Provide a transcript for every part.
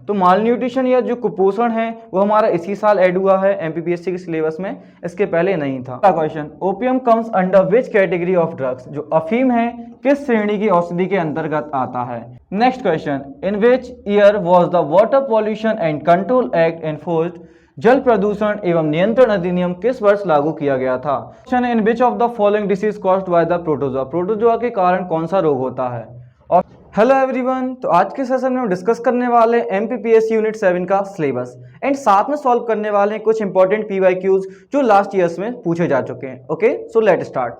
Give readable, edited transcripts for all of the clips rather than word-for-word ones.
तो माल न्यूट्रिशन या जो कुपोषण है वो हमारा इसी साल ऐड हुआ है एमपीपीएससी के सिलेबस में, इसके पहले नहीं था। Question, opium comes under which category of drugs? जो अफीम है किस श्रेणी की औषधि के अंतर्गत आता है? Next question, in which year was the water pollution and control act enforced? जल प्रदूषण एवं नियंत्रण अधिनियम किस वर्ष लागू किया गया था? Question, in which of the following disease caused by the protozoa? Protozoa के कारण कौन सा रोग होता है? और हेलो एवरीवन, तो आज के सेशन में हम डिस्कस करने वाले एमपीपीएससी यूनिट 7 का सिलेबस एंड साथ में सॉल्व करने वाले हैं कुछ इंपॉर्टेंट पीवाईक्यूज जो लास्ट ईयर्स में पूछे जा चुके हैं। Okay, so let start.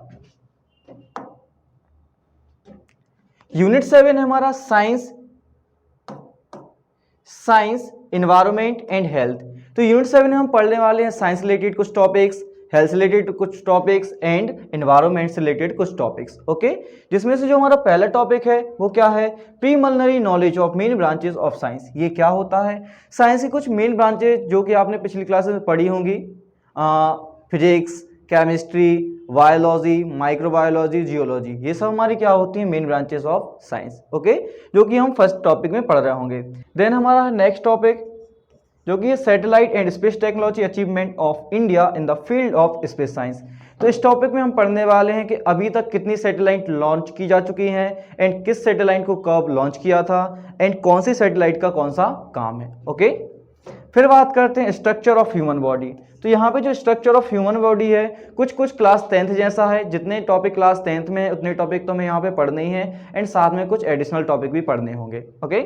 Unit 7 है हमारा साइंस एनवायरनमेंट एंड हेल्थ। तो यूनिट 7 में हम पढ़ने वाले हैं साइंस रिलेटेड कुछ टॉपिक्स, हेल्थ रिलेटेड कुछ टॉपिक्स एंड एनवायरनमेंट से रिलेटेड कुछ टॉपिक्स। ओके, जिसमें से जो हमारा पहला टॉपिक है वो क्या है? Preliminary knowledge of main branches of science. ये क्या होता है? साइंस की कुछ मेन ब्रांचेस जो कि आपने पिछली क्लासेस में पढ़ी होंगी, physics, chemistry, biology, microbiology, geology, ये सब हमारी क्या होती है? Main branches of science. Okay, जो कि हम फर्स्ट टॉपिक में पढ़ रहे होंगे। देन हमारा नेक्स्ट टॉपिक जो कि satellite and space technology achievement of India in the field of space science. तो इस टॉपिक में हम पढ़ने वाले हैं कि अभी तक कितनी सैटेलाइट लॉन्च की जा चुकी हैं एंड किस सैटेलाइट को कब लॉन्च किया था एंड कौन सी सैटेलाइट का कौन सा काम है। ओके, फिर बात करते हैं स्ट्रक्चर ऑफ ह्यूमन बॉडी। तो यहाँ पे जो स्ट्रक्चर ऑफ ह्यूमन बॉडी है कुछ क्लास 10th जैसा है, जितने टॉपिक क्लास 10th में है उतने टॉपिक तो हमें यहाँ पे पढ़ने ही है एंड साथ में कुछ एडिशनल टॉपिक भी पढ़ने होंगे। ओके,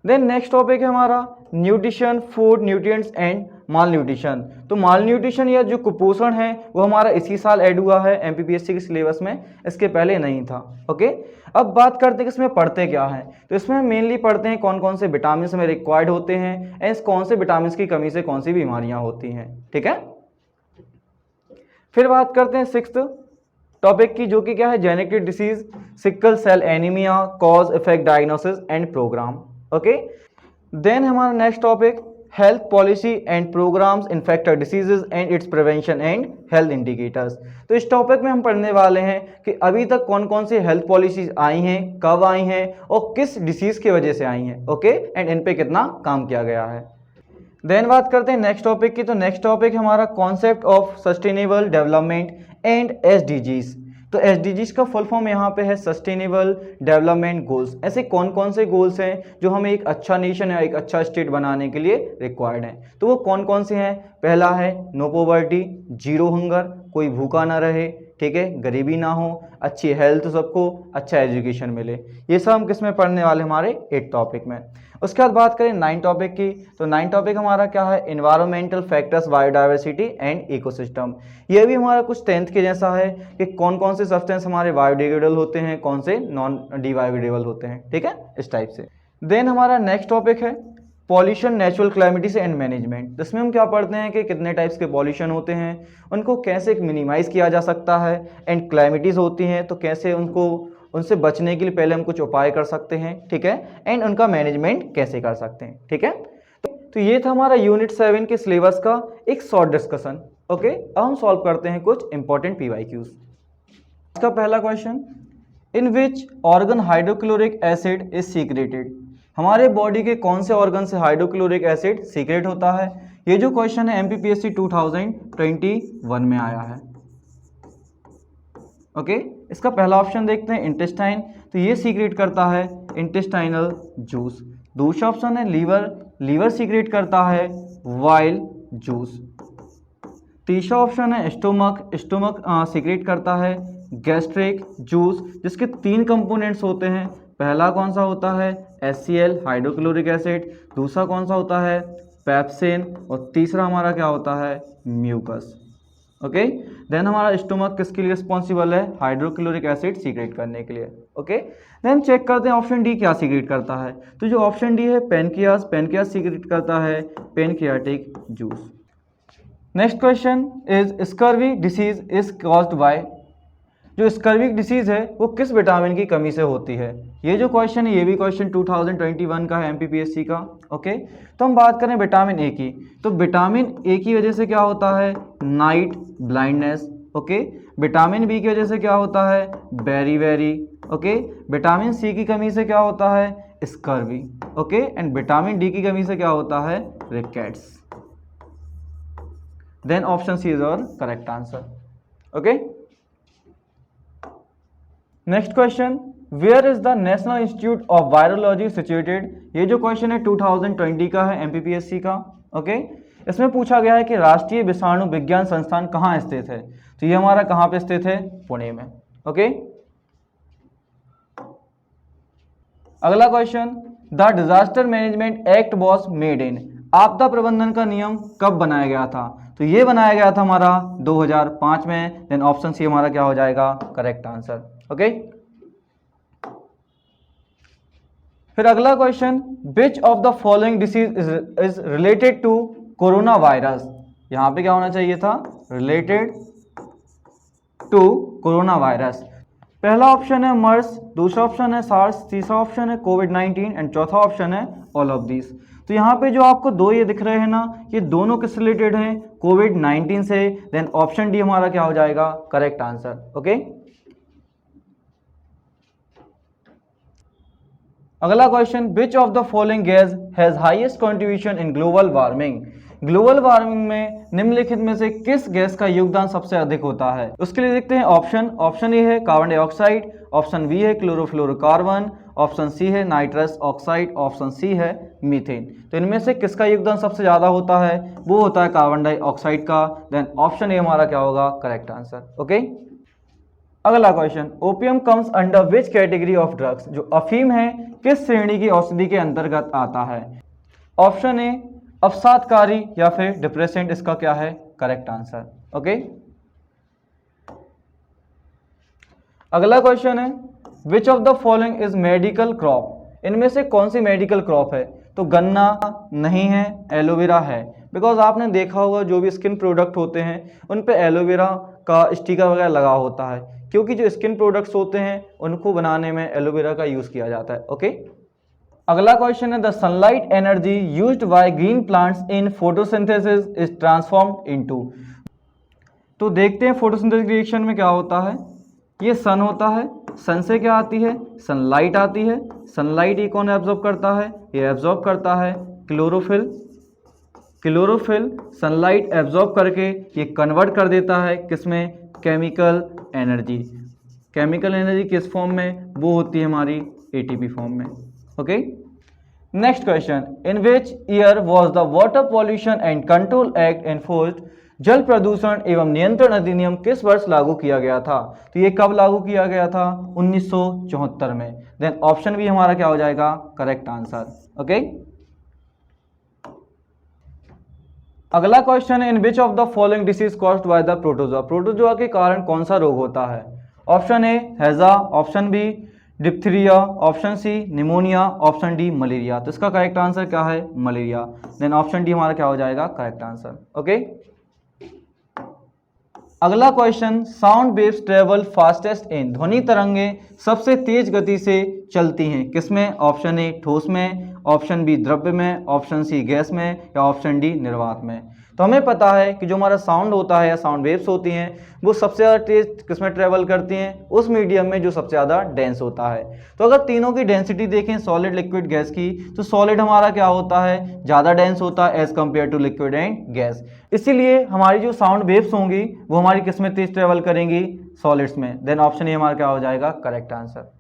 देन नेक्स्ट टॉपिक है हमारा nutrition, food, nutrients and mall nutrition. तो माल न्यूट्रिशन या जो कुपोषण है वो हमारा इसी साल ऐड हुआ है एमपीपीएससी के सिलेबस में, इसके पहले नहीं था। ओके, अब बात करते हैं कि इसमें पढ़ते क्या है। तो इसमें मेनली पढ़ते हैं कौन कौन से विटामिन हमें रिक्वायर्ड होते हैं एंड कौन से विटामिन की कमी से कौन सी बीमारियां होती हैं। ठीक है, फिर बात करते हैं सिक्स्थ टॉपिक की, जो कि क्या है? Genetic disease, sickle cell anaemia, cause, effect, diagnosis and programme. Okay, then हमारा next topic health policy and programmes in infective diseases and its prevention and health indicators. तो इस टॉपिक में हम पढ़ने वाले हैं कि अभी तक कौन कौन सी हेल्थ पॉलिसीज आई हैं, कब आई हैं और किस डिसीज की वजह से आई हैं। ओके, एंड इन पे कितना काम किया गया है। देन बात करते हैं नेक्स्ट टॉपिक की। तो नेक्स्ट टॉपिक हमारा concept of sustainable development and SDGs. तो एसडीजीज का फुल फॉर्म यहाँ पे है सस्टेनेबल डेवलपमेंट गोल्स। ऐसे कौन कौन से गोल्स हैं जो हमें एक अच्छा नेशन या एक अच्छा स्टेट बनाने के लिए रिक्वायर्ड हैं? तो वो कौन कौन से हैं? पहला है नो पॉवर्टी, जीरो हंगर, कोई भूखा ना रहे, ठीक है, गरीबी ना हो, अच्छी हेल्थ सबको, अच्छा एजुकेशन मिले। ये सब हम किस में पढ़ने वाले? हमारे 8 टॉपिक में। उसके बाद बात करें 9 टॉपिक की। तो 9 टॉपिक हमारा क्या है? Environmental factors, biodiversity and ecosystem. ये भी हमारा कुछ 10th के जैसा है कि कौन कौन से सब्सटेंस हमारे बायोडिग्रेडेबल होते हैं, कौन से नॉन डिबायोडिग्रेडेबल होते हैं। ठीक है, इस टाइप से। देन हमारा नेक्स्ट टॉपिक है pollution, natural calamities and management. जिसमें हम क्या पढ़ते हैं कि कितने टाइप्स के पॉल्यूशन होते हैं, उनको कैसे मिनिमाइज किया जा सकता है एंड क्लैमिटीज होती हैं तो कैसे उनसे बचने के लिए पहले हम कुछ उपाय कर सकते हैं। ठीक है, एंड उनका मैनेजमेंट कैसे कर सकते हैं। ठीक है, तो ये था हमारा यूनिट 7 के सिलेबस का एक शॉर्ट डिस्कशन। ओके, अब हम सॉल्व करते हैं कुछ इंपॉर्टेंट पीवाईक्यूज। इसका पहला question, in which organ hydrochloric acid is secreted? हमारे बॉडी के कौन से ऑर्गन से हाइड्रोक्लोरिक एसिड सीक्रेट होता है? ये जो क्वेश्चन है एमपीपीएससी 2021 में आया है। ओके, इसका पहला ऑप्शन देखते हैं इंटेस्टाइन। तो ये सीक्रेट करता है इंटेस्टाइनल जूस। दूसरा ऑप्शन है लीवर सीक्रेट करता है वाइल जूस। तीसरा ऑप्शन है स्टोमक सीक्रेट करता है गैस्ट्रिक जूस, जिसके 3 कंपोनेंट्स होते हैं। पहला कौन सा होता है? HCl hydrochloric acid. दूसरा कौन सा होता है? पेप्सिन। और तीसरा हमारा क्या होता है? म्यूकस। ओके, देन हमारा स्टोमक किसके लिए रिस्पॉन्सिबल है? हाइड्रोक्लोरिक एसिड सीक्रेट करने के लिए। ओके, देन चेक करते हैं ऑप्शन डी क्या सीक्रेट करता है। तो जो ऑप्शन डी है पेनक्रियास सीक्रेट करता है pancreatic juice. Next question is scurvy disease is caused by. जो स्कर्विक डिसीज है वो किस विटामिन की कमी से होती है? ये जो क्वेश्चन है ये भी क्वेश्चन 2021 का है एमपीपीएससी का। ओके, तो हम बात करें विटामिन ए की। तो विटामिन ए की वजह से क्या होता है? Night blindness. Okay, vitamin B की वजह से क्या होता है? बेरी। ओके, विटामिन सी की कमी से क्या होता है? Scurvy, okay. And vitamin D की कमी से क्या होता है, rickets. Then option C is our correct answer, okay. Next question, where is the National Institute of Virology situated. ये जो क्वेश्चन है 2020 का है, एमपीपीएससी का, ओके। इसमें पूछा गया है कि राष्ट्रीय विषाणु विज्ञान संस्थान कहाँ स्थित है। तो ये हमारा कहाँ पे स्थित है, पुणे में, ओके। अगला question, the disaster management act was made in. आपदा प्रबंधन का नियम कब बनाया गया था। तो ये बनाया गया था हमारा 2005 में। देन ऑप्शन सी हमारा क्या हो जाएगा, करेक्ट आंसर, ओके। फिर अगला question, which of the following disease is related to corona virus. यहां पे क्या होना चाहिए था, रिलेटेड टू कोरोना वायरस। पहला ऑप्शन है मर्स, दूसरा ऑप्शन है सार्स, तीसरा ऑप्शन है कोविड-19 एंड चौथा ऑप्शन है ऑल ऑफ दिस। तो यहाँ पे जो आपको दो ये दिख रहे हैं ना, ये दोनों किस रिलेटेड हैं, कोविड-19 से। देन ऑप्शन डी हमारा क्या हो जाएगा, करेक्ट आंसर, ओके। अगला question, which of the following gas has highest contribution in global warming. Global warming में निम्नलिखित में से किस गैस का योगदान सबसे अधिक होता है। उसके लिए देखते हैं ऑप्शन ए है कार्बन डाइऑक्साइड, ऑप्शन बी है क्लोरोफ्लोरोकार्बन, ऑप्शन सी है नाइट्रस ऑक्साइड, ऑप्शन सी है मीथेन। तो इनमें से किसका योगदान सबसे ज्यादा होता है, वो होता है कार्बन डाइऑक्साइड का। देन ऑप्शन ए हमारा क्या होगा, करेक्ट आंसर, ओके। अगला question, opium comes under which category of drugs. जो अफीम है किस श्रेणी की औषधि के अंतर्गत आता है। ऑप्शन ए अवसादकारी या फिर डिप्रेसेंट, इसका क्या है, करेक्ट आंसर, ओके। अगला क्वेश्चन है, विच of the following is medical crop. इनमें से कौन सी मेडिकल क्रॉप है। तो गन्ना नहीं है, एलोवेरा है। बिकॉज आपने देखा होगा जो भी स्किन प्रोडक्ट होते हैं उन पे एलोवेरा का स्टिकर वगैरह लगा होता है, क्योंकि जो स्किन प्रोडक्ट्स होते हैं उनको बनाने में एलोवेरा का यूज किया जाता है, ओके। अगला क्वेश्चन है, the sunlight energy used by green plants in photosynthesis is transformed into. तो देखते हैं फोटोसिंथेसिस रिएक्शन में क्या होता है। ये सन होता है, सन से क्या आती है, सनलाइट आती है। सनलाइट ये कौन एब्जॉर्ब करता है, ये एब्जॉर्ब करता है क्लोरोफिल। क्लोरोफिल सनलाइट एब्जॉर्ब करके ये कन्वर्ट कर देता है किसमें, केमिकल एनर्जी। केमिकल एनर्जी किस फॉर्म में, वो होती है हमारी एटीपी फॉर्म में, okay. Next question, in which year was the water pollution and control act enforced. जल प्रदूषण एवं नियंत्रण अधिनियम किस वर्ष लागू किया गया था। तो ये कब लागू किया गया था, 1974 में। देन ऑप्शन भी हमारा क्या हो जाएगा, करेक्ट आंसर, ओके। अगला क्वेश्चन है, in which of the following disease caused by the protozoa. Protozoa के कारण कौन सा रोग होता है। ऑप्शन ए हैजा, option B diphtheria, option C pneumonia, option D malaria. तो इसका करेक्ट आंसर क्या है, मलेरिया। देन ऑप्शन डी हमारा क्या हो जाएगा, करेक्ट आंसर, ओके। अगला question, sound waves travel fastest in. ध्वनि तरंगे सबसे तेज गति से चलती हैं किसमें। ऑप्शन ए ठोस में, ऑप्शन बी द्रव्य में, ऑप्शन सी गैस में, या ऑप्शन डी निर्वात में। तो हमें पता है कि जो हमारा साउंड होता है या साउंड वेव्स होती हैं वो सबसे ज़्यादा तेज किसमें ट्रेवल करती हैं, उस मीडियम में जो सबसे ज़्यादा डेंस होता है। तो अगर तीनों की डेंसिटी देखें सॉलिड लिक्विड गैस की, तो सॉलिड हमारा क्या होता है, ज़्यादा डेंस होता है as compare to liquid and gas. इसीलिए हमारी जो साउंड वेव्स होंगी वो हमारी किसमें तेज ट्रेवल करेंगी, सॉलिड्स में। देन ऑप्शन ए हमारा क्या हो जाएगा, करेक्ट आंसर।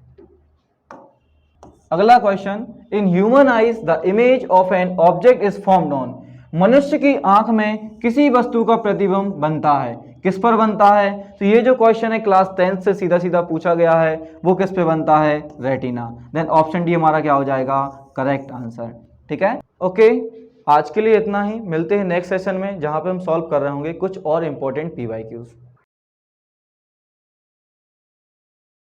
अगला question, in human eyes the image of an object is formed on. मनुष्य की आंख में किसी वस्तु का प्रतिबिंब बनता है, किस पर बनता है। तो ये जो क्वेश्चन है क्लास 10th से सीधा सीधा पूछा गया है, वो किस पे बनता है, रेटिना। देन ऑप्शन डी हमारा क्या हो जाएगा, करेक्ट आंसर, ठीक है, ओके। आज के लिए इतना ही, मिलते हैं नेक्स्ट सेशन में जहां पे हम सॉल्व कर रहे होंगे कुछ और इंपॉर्टेंट PYQs।